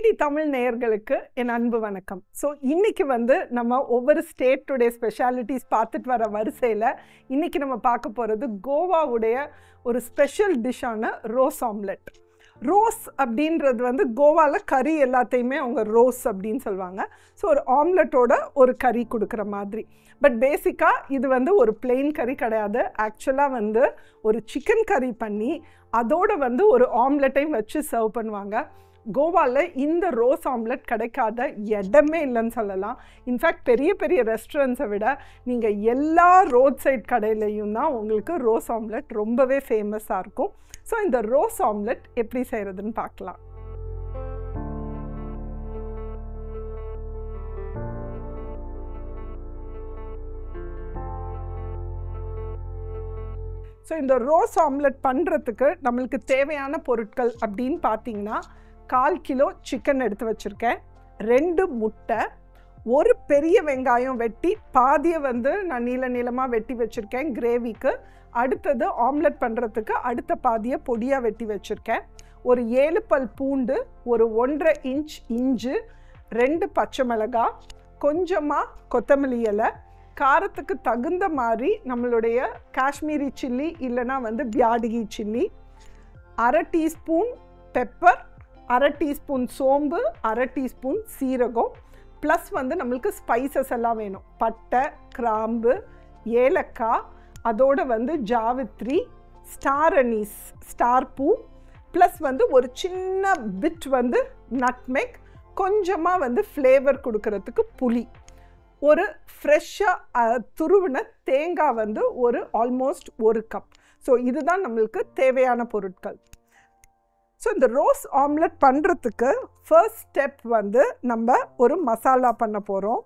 DD Tamil நேயர்களுக்கு என் அன்பு வணக்கம். ஸோ இன்னைக்கு நம்ம ஒவ்வொரு ஸ்டேட்டுடைய ஸ்பெஷாலிட்டிஸ் பார்த்துட்டு வர வரிசையில் இன்னைக்கு நம்ம பார்க்க போகிறது கோவாவுடைய ஒரு ஸ்பெஷல் டிஷ்ஷான ரோஸ் ஆம்லெட். ரோஸ் அப்படின்றது கோவாவில் கறி எல்லாத்தையுமே அவங்க ரோஸ் அப்படின்னு சொல்லுவாங்க. ஸோ ஒரு ஆம்லெட்டோட ஒரு கறி கொடுக்குற மாதிரி. பட் பேசிக்காக இது ஒரு பிளெயின் கறி கிடையாது. ஆக்சுவலாக ஒரு சிக்கன் கறி பண்ணி அதோட ஒரு ஆம்லெட்டையும் வச்சு சர்வ் பண்ணுவாங்க. கோவாவில் இந்த ரோஸ் ஆம்லெட் கிடைக்காத இடமே இல்லைன்னு சொல்லலாம். இன்ஃபேக்ட் பெரிய பெரிய ரெஸ்டாரண்ட்ஸை விட நீங்கள் எல்லா ரோட் சைட் கடையிலையும் தான் உங்களுக்கு ரோஸ் ஆம்லெட் ரொம்பவே ஃபேமஸாக இருக்கும். ஸோ இந்த ரோஸ் ஆம்லெட் எப்படி செய்கிறதுன்னு பார்க்கலாம். ஸோ இந்த ரோஸ் ஆம்லெட் பண்ணுறதுக்கு நம்மளுக்கு தேவையான பொருட்கள் அப்படின்னு பார்த்தீங்கன்னா 1/4 கிலோ சிக்கன் எடுத்து வச்சுருக்கேன், 2 முட்டை, ஒரு பெரிய வெங்காயம் வெட்டி பாதியை நான் நீளமாக வெட்டி வச்சுருக்கேன் கிரேவிக்கு. அடுத்தது ஆம்லெட் பண்ணுறதுக்கு அடுத்த பாதியை பொடியாக வெட்டி வச்சுருக்கேன், ஒரு 7 பல் பூண்டு, ஒரு 1.5 இன்ச் இஞ்சி, 2 பச்சை மிளகாய், கொஞ்சமாக கொத்தமல்லி இலை, காரத்துக்கு தகுந்த மாதிரி நம்மளுடைய காஷ்மீரி சில்லி இல்லைனா பியாடகி சில்லி, 1/2 டீஸ்பூன் பெப்பர், 1/2 டீஸ்பூன் சோம்பு, 1/2 டீஸ்பூன் சீரகம், ப்ளஸ் நம்மளுக்கு ஸ்பைசஸ் எல்லாம் வேணும். பட்டை, கிராம்பு, ஏலக்காய், அதோட ஜாவித்ரி, ஸ்டார் அனீஸ், ஸ்டார் பூ, ப்ளஸ் ஒரு சின்ன பிட் நட்மெக், கொஞ்சமாக ஃப்ளேவர் கொடுக்கறதுக்கு புளி, ஒரு ஃப்ரெஷ்ஷாக துருவின தேங்காய் ஒரு ஆல்மோஸ்ட் 1 கப். ஸோ இதுதான் நம்மளுக்கு தேவையான பொருட்கள். ஸோ இந்த ரோஸ் ஆம்லெட் பண்ணுறதுக்கு ஃபர்ஸ்ட் ஸ்டெப் நம்ம ஒரு மசாலா பண்ண போகிறோம்.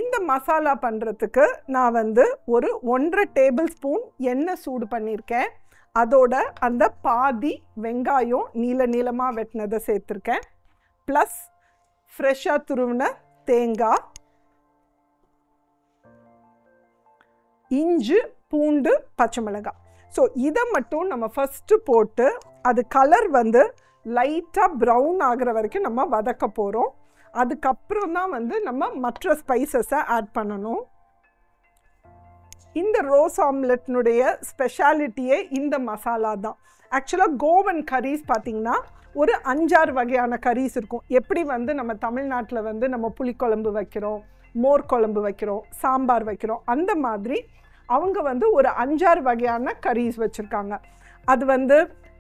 இந்த மசாலா பண்ணுறதுக்கு நான் ஒரு 1.5 டேபிள் ஸ்பூன் எண்ணெய் சூடு பண்ணியிருக்கேன். அதோட அந்த பாதி வெங்காயம் நீளமாக வெட்டினதை சேர்த்துருக்கேன், ப்ளஸ் ஃப்ரெஷ்ஷாக துருவின தேங்காய், இஞ்சி, பூண்டு, பச்சை மிளகாய். ஸோ இதை மட்டும் நம்ம ஃபஸ்ட்டு போட்டு அது கலர் லைட்டாக ப்ரௌன் ஆகிற வரைக்கும் நம்ம வதக்க போகிறோம். அதுக்கப்புறம் தான் நம்ம மற்ற ஸ்பைசஸை ஆட் பண்ணணும். இந்த ரோஸ் ஆம்லெட்னுடைய ஸ்பெஷாலிட்டியே இந்த மசாலா தான். ஆக்சுவலாக கோவன் கரீஸ் பார்த்திங்கன்னா ஒரு 5-6 வகையான கரீஸ் இருக்கும். எப்படி நம்ம தமிழ்நாட்டில் நம்ம புளிக்குழம்பு வைக்கிறோம், மோர் குழம்பு வைக்கிறோம், சாம்பார் வைக்கிறோம், அந்த மாதிரி அவங்க ஒரு 5-6 வகையான கரீஸ் வச்சுருக்காங்க. அது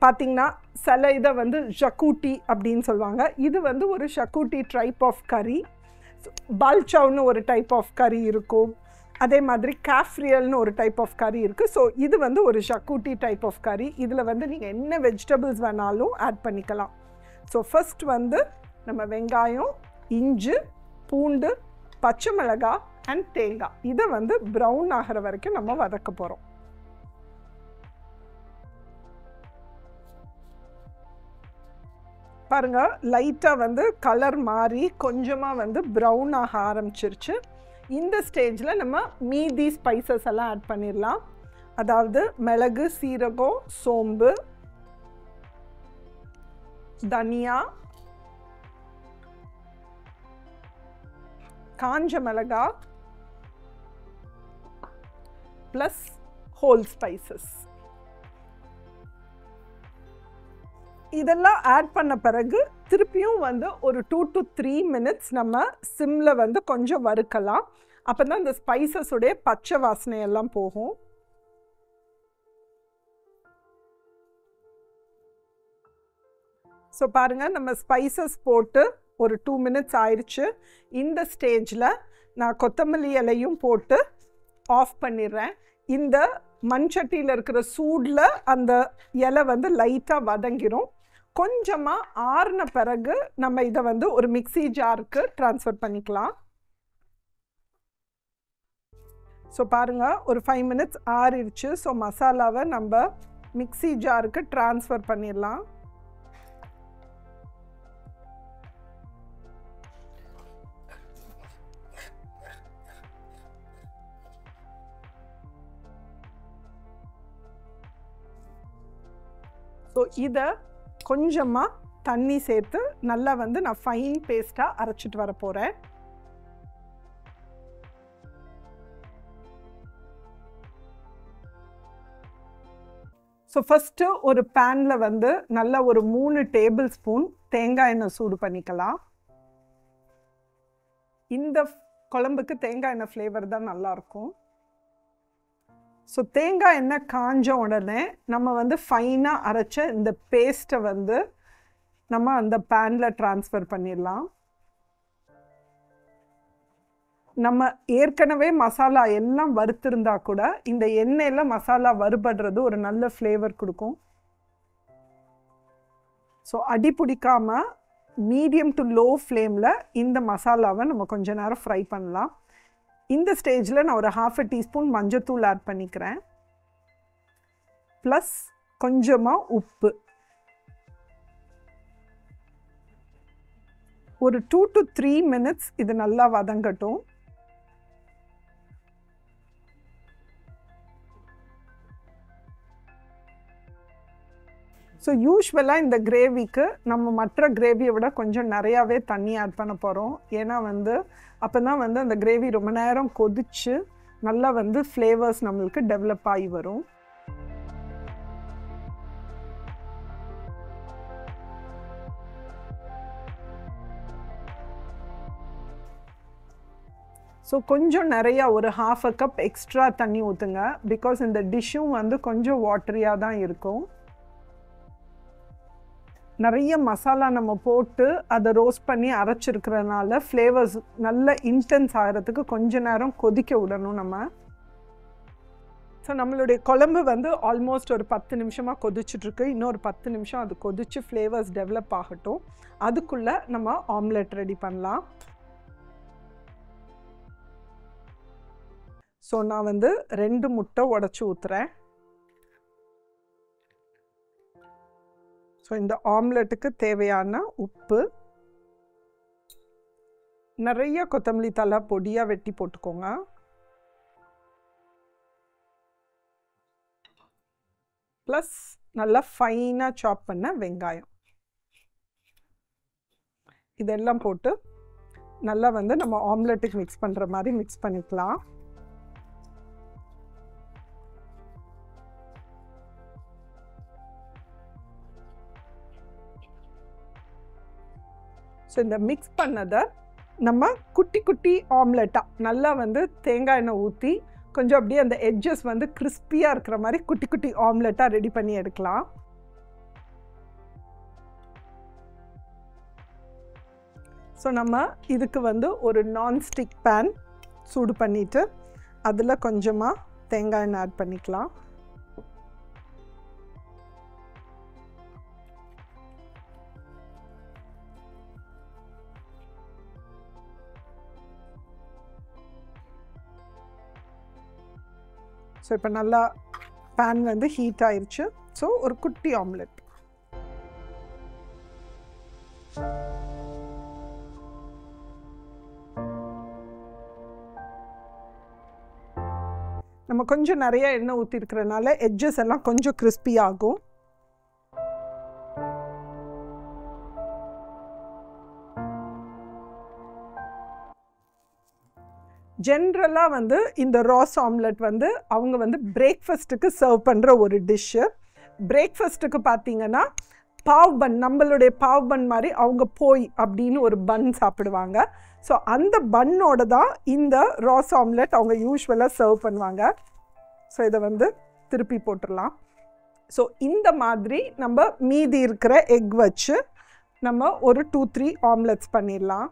பார்த்திங்கன்னா சில இதை ஷக்கூட்டி அப்படின்னு சொல்லுவாங்க. இது ஒரு ஷக்கூட்டி டைப் ஆஃப் கறி. பால்சவுன்னு ஒரு டைப் ஆஃப் கறி இருக்கும். அதே மாதிரி காஃப்ரியல்னு ஒரு டைப் ஆஃப் கறி இருக்குது. ஸோ இது ஒரு ஷக்கூட்டி டைப் ஆஃப் கறி. இதில் நீங்கள் என்ன வெஜிடபிள்ஸ் வேணாலும் ஆட் பண்ணிக்கலாம். ஸோ ஃபஸ்ட் நம்ம வெங்காயம், இஞ்சி, பூண்டு, பச்சை மிளகாய் அண்ட் தேங்காய் இதை ப்ரௌன் ஆகிற வரைக்கும் நம்ம வதக்க போகிறோம். பாருங்கள், லைட்டாக கலர் மாறி கொஞ்சமாக ப்ரௌன் ஆக ஆரம்பிச்சிருச்சு. இந்த ஸ்டேஜில் நம்ம மீதி ஸ்பைசஸ் எல்லாம் ஆட் பண்ணிடலாம். அதாவது மிளகு, சீரகம், சோம்பு, தனியா, காஞ்ச மிளகாய், ப்ளஸ் ஹோல் ஸ்பைசஸ். இதெல்லாம் ஆட் பண்ண பிறகு திருப்பியும் ஒரு 2 to 3 minutes நம்ம சிம்மில் கொஞ்சம் வறுக்கலாம். அப்போ தான் இந்த ஸ்பைசஸுடைய பச்சை வாசனையெல்லாம் போகும். ஸோ பாருங்கள், நம்ம ஸ்பைசஸ் போட்டு ஒரு 2 minutes ஆயிடுச்சு. இந்த ஸ்டேஜில் நான் கொத்தமல்லி இலையும் போட்டு ஆஃப் பண்ணிடுறேன். இந்த மண்சட்டியில் இருக்கிற சூடில் அந்த இலை லைட்டாக வதங்கிரும். கொஞ்சமாக ஆறின பிறகு நம்ம இதை ஒரு மிக்ஸி ஜாருக்கு ட்ரான்ஸ்ஃபர் பண்ணிக்கலாம். ஸோ பாருங்கள், ஒரு 5 minutes ஆறிடுச்சு. ஸோ மசாலாவை நம்ம மிக்ஸி ஜாருக்கு ட்ரான்ஸ்ஃபர் பண்ணிடலாம். ஸோ இதை கொஞ்சமாக தண்ணி சேர்த்து நல்லா வந்து நான் ஃபைன் பேஸ்ட்டாக அரைச்சிட்டு வர போகிறேன். ஸோ ஃபஸ்ட்டு ஒரு பேனில் வந்து நல்லா ஒரு 3 டேபிள் ஸ்பூன் தேங்காய் எண்ணெய் சூடு பண்ணிக்கலாம். இந்த குழம்புக்கு தேங்காய் எண்ணெய் ஃப்ளேவர் தான் நல்லாயிருக்கும். ஸோ தேங்காய் எண்ணெய் காஞ்ச உடனே நம்ம வந்து ஃபைனாக அரைச்ச இந்த பேஸ்ட்டை வந்து நம்ம அந்த பேனில் ட்ரான்ஸ்ஃபர் பண்ணிடலாம். நம்ம ஏற்கனவே மசாலா எல்லாம் வறுத்திருந்தா கூட இந்த எண்ணெயில் மசாலா வறுபடுறது ஒரு நல்ல ஃப்ளேவர் கொடுக்கும். ஸோ அடி பிடிக்காமல் மீடியம் டு லோ ஃப்ளேமில் இந்த மசாலாவை நம்ம கொஞ்ச நேரம் ஃப்ரை பண்ணலாம். இந்த ஸ்டேஜில் நான் ஒரு 1/2 டீஸ்பூன் மஞ்சத்தூள் ஆட் பண்ணிக்கிறேன். ப்ளஸ் கொஞ்சமாக உப்பு. ஒரு 2 to 3 மினிட்ஸ் இது நல்லா வதங்கட்டும். ஸோ யூஸ்வலாக இந்த கிரேவிக்கு நம்ம மற்ற கிரேவியை விட கொஞ்சம் நிறையாவே தண்ணி ஆட் பண்ண போகிறோம். ஏன்னா வந்து அப்போ தான் வந்து அந்த கிரேவி ரொம்ப நேரம் கொதித்து நல்லா வந்து ஃப்ளேவர்ஸ் நம்மளுக்கு டெவலப் ஆகி வரும். ஸோ கொஞ்சம் நிறையா ஒரு 1/2 கப் எக்ஸ்ட்ரா தண்ணி ஊற்றுங்க. பிகாஸ் இந்த டிஷ்ஷும் வந்து கொஞ்சம் வாட்டரியாக தான் இருக்கும். நிறைய மசாலா நம்ம போட்டு அதை ரோஸ்ட் பண்ணி அரைச்சிருக்கிறதுனால ஃப்ளேவர்ஸ் நல்ல இன்டென்ஸ் ஆகிறதுக்கு கொஞ்ச நேரம் கொதிக்க விடணும் நம்ம. ஸோ நம்மளுடைய குழம்பு வந்து ஆல்மோஸ்ட் ஒரு 10 நிமிஷமாக கொதிச்சுட்ருக்கு. இன்னொரு 10 நிமிஷம் அது கொதித்து ஃப்ளேவர்ஸ் டெவலப் ஆகட்டும். அதுக்குள்ளே நம்ம ஆம்லெட் ரெடி பண்ணலாம். ஸோ நான் வந்து 2 முட்டை உடச்சி ஊற்றுறேன். ஸோ இந்த ஆம்லெட்டுக்கு தேவையான உப்பு, நிறைய கொத்தமல்லி தழை பொடியாக வெட்டி போட்டுக்கோங்க. ப்ளஸ் நல்லா ஃபைனாக சாப் பண்ண வெங்காயம். இதெல்லாம் போட்டு நல்லா வந்து நம்ம ஆம்லெட்டுக்கு மிக்ஸ் பண்ணுற மாதிரி மிக்ஸ் பண்ணிக்கலாம். ஸோ இந்த மிக்ஸ் பண்ணதை நம்ம குட்டி குட்டி ஆம்லெட்டாக நல்லா வந்து தேங்காய் எண்ணெய் ஊற்றி கொஞ்சம் அப்படியே அந்த எட்ஜஸ் வந்து கிறிஸ்பியாக இருக்கிற மாதிரி குட்டி குட்டி ஆம்லெட்டாக ரெடி பண்ணி எடுக்கலாம். ஸோ நம்ம இதுக்கு வந்து ஒரு நான்ஸ்டிக் பேன் சூடு பண்ணிவிட்டு அதில் கொஞ்சமாக தேங்காய் எண்ணெய் ஆட் பண்ணிக்கலாம். ஸோ இப்போ நல்லா பேன் வந்து ஹீட் ஆயிடுச்சு. ஸோ ஒரு குட்டி ஆம்லெட். நம்ம கொஞ்சம் நிறைய எண்ணெய் ஊற்றிருக்கிறதுனால எட்ஜஸ் எல்லாம் கொஞ்சம் கிறிஸ்பி ஆகும். ஜென்ரலாக வந்து இந்த ராஸ் ஆம்லெட் வந்து அவங்க வந்து பிரேக்ஃபாஸ்ட்டுக்கு சர்வ் பண்ணுற ஒரு டிஷ்ஷு. பிரேக்ஃபாஸ்ட்டுக்கு பார்த்தீங்கன்னா பாவ் பன், நம்மளுடைய பாவ் பன் மாதிரி அவங்க போய் அப்படின்னு ஒரு பன் சாப்பிடுவாங்க. ஸோ அந்த பன்னோட தான் இந்த ராஸ் ஆம்லெட் அவங்க யூஸ்வலாக சர்வ் பண்ணுவாங்க. ஸோ இதை வந்து திருப்பி போட்டுடலாம். ஸோ இந்த மாதிரி நம்ம மீதி இருக்கிற எக் வச்சு நம்ம ஒரு 2-3 ஆம்லெட்ஸ் பண்ணிடலாம்.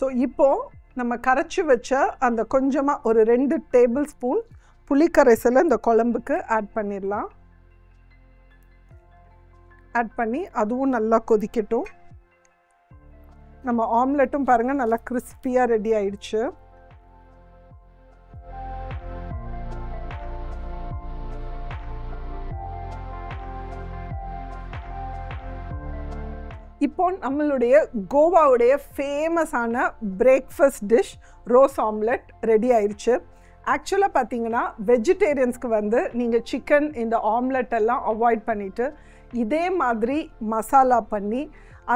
ஸோ இப்போது நம்ம கரைச்சி வச்ச அந்த கொஞ்சமாக ஒரு 2 டேபிள் ஸ்பூன் புளிக்கரைசலை இந்த குழம்புக்கு ஆட் பண்ணிடலாம். ஆட் பண்ணி அதுவும் நல்லா கொதிக்கட்டும். நம்ம ஆம்லெட்டும் பாருங்கள் நல்லா கிறிஸ்பியாக ரெடி ஆயிடுச்சு. இப்போ நம்மளுடைய கோவாவுடைய ஃபேமஸான breakfast dish rose omelette ready ஆயிடுச்சு. ஆக்சுவலாக பார்த்தீங்கன்னா வெஜிடேரியன்ஸ்க்கு வந்து நீங்கள் சிக்கன் இந்த ஆம்லெட் எல்லாம் அவாய்ட் பண்ணிவிட்டு இதே மாதிரி மசாலா பண்ணி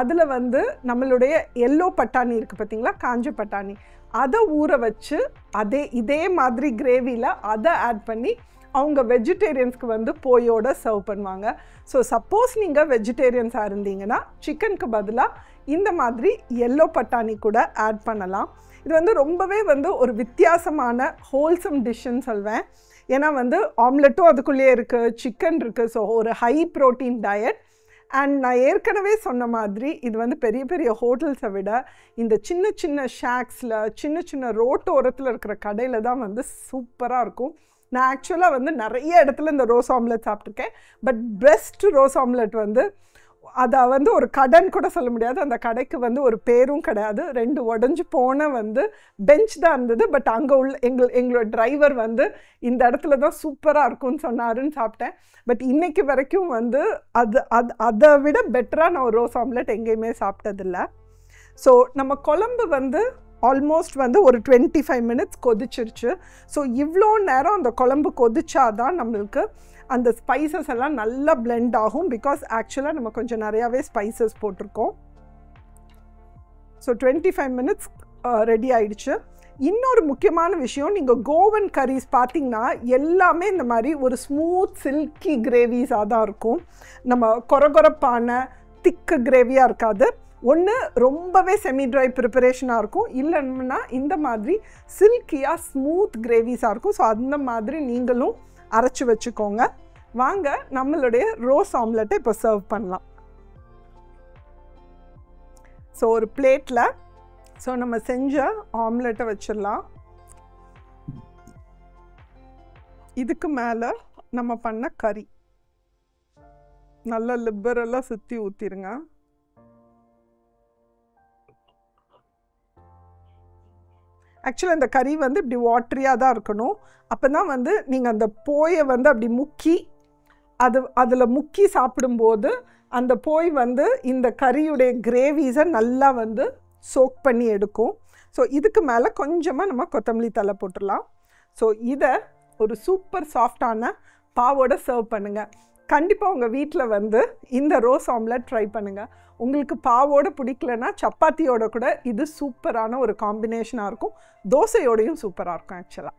அதில் வந்து நம்மளுடைய எல்லோ பட்டாணி இருக்குது பார்த்தீங்களா, காஞ்ச பட்டாணி, அதை ஊற வச்சு இதே மாதிரி கிரேவியில் அதை ஆட் பண்ணி அவங்க வெஜிடேரியன்ஸ்க்கு வந்து போயோட சர்வ் பண்ணுவாங்க. ஸோ சப்போஸ் நீங்கள் வெஜிடேரியன்ஸாக இருந்தீங்கன்னா சிக்கனுக்கு பதிலாக இந்த மாதிரி எல்லோ பட்டாணி கூட ஆட் பண்ணலாம். இது வந்து ரொம்பவே வந்து ஒரு வித்தியாசமான ஹோல்சம் டிஷ்ஷுன்னு சொல்வேன். ஏன்னா வந்து ஆம்லெட்டும் அதுக்குள்ளேயே இருக்குது, சிக்கன் இருக்குது. ஸோ ஒரு ஹை ப்ரோட்டீன் டயட். அண்ட் நான் ஏற்கனவே சொன்ன மாதிரி இது வந்து பெரிய பெரிய ஹோட்டல்ஸை விட இந்த சின்ன சின்ன ஷாக்ஸில் சின்ன சின்ன ரோட்டோரத்தில் இருக்கிற கடையில் தான் வந்து சூப்பராக இருக்கும். நான் ஆக்சுவலாக வந்து நிறைய இடத்துல இந்த ரோஸ் ஆம்லெட் சாப்பிட்ருக்கேன். பட் பெஸ்ட் ரோஸ் ஆம்லெட் வந்து அதை வந்து ஒரு கடைன்னு கூட சொல்ல முடியாது. அந்த கடைக்கு வந்து ஒரு பேரும் கிடையாது. 2 உடஞ்சி போன வந்து பெஞ்ச் தான் இருந்தது. பட் அங்கே உள்ள எங்களோட டிரைவர் வந்து இந்த இடத்துல தான் சூப்பராக இருக்கும்னு சொன்னாருன்னு சாப்பிட்டேன். பட் இன்றைக்கி வரைக்கும் வந்து அதை விட பெட்டராக நான் ஒரு ரோஸ் ஆம்லெட் எங்கேயுமே சாப்பிட்டதில்லை. ஸோ நம்ம குழம்பு வந்து ஆல்மோஸ்ட் வந்து ஒரு 25 மினிட்ஸ் கொதிச்சிருச்சு. ஸோ இவ்வளோ நேரம் அந்த குழம்பு கொதிச்சாதான் நம்மளுக்கு அந்த ஸ்பைசஸ் எல்லாம் நல்லா பிளெண்ட் ஆகும். பிகாஸ் ஆக்சுவலாக நம்ம கொஞ்சம் நிறையாவே ஸ்பைசஸ் போட்டிருக்கோம். ஸோ 25 மினிட்ஸ் ரெடி ஆயிடுச்சு. இன்னொரு முக்கியமான விஷயம், நீங்கள் கோவன் கரீஸ் பார்த்தீங்கன்னா எல்லாமே இந்த மாதிரி ஒரு ஸ்மூத் சில்கி கிரேவிஸாக தான் இருக்கும். நம்ம கொரகொரப்பான திக்கு கிரேவியாக இருக்காது. ஒன்று ரொம்பவே செமி ட்ரை ப்ரிப்பரேஷனாக இருக்கும், இல்லைன்னா இந்த மாதிரி சில்கியாக ஸ்மூத் கிரேவிஸாக இருக்கும். ஸோ அந்த மாதிரி நீங்களும் அரைச்சி வச்சுக்கோங்க. வாங்க நம்மளுடைய ரோஸ் ஆம்லெட்டை இப்போ சர்வ் பண்ணலாம். ஸோ ஒரு பிளேட்டில் நம்ம செஞ்ச ஆம்லெட்டை வச்சிடலாம். இதுக்கு மேலே நம்ம பண்ண கறி நல்லா லிபரலாக சுற்றி ஊற்றிடுங்க. ஆக்சுவலாக இந்த கறி வந்து இப்படி வாட்டரியாக தான் இருக்கணும். அப்போ தான் வந்து நீங்கள் அந்த போயை வந்து அப்படி முக்கி அதில் முக்கி சாப்பிடும்போது அந்த போய் வந்து இந்த கறியுடைய கிரேவிஸை நல்லா வந்து சோக் பண்ணி எடுக்கும். ஸோ இதுக்கு மேலே கொஞ்சமாக நம்ம கொத்தமல்லி தழை போட்டுடலாம். ஸோ இதை ஒரு சூப்பர் சாஃப்டான பாவோட சர்வ் பண்ணுங்கள். கண்டிப்பாக உங்கள் வீட்டில் வந்து இந்த ரோஸ் ஆம்லெட் ட்ரை பண்ணுங்கள். உங்களுக்கு பாவோடு பிடிக்கலன்னா சப்பாத்தியோட கூட இது சூப்பரான ஒரு காம்பினேஷனாக இருக்கும். தோசையோடையும் சூப்பராக இருக்கும் ஆக்சுவலாக.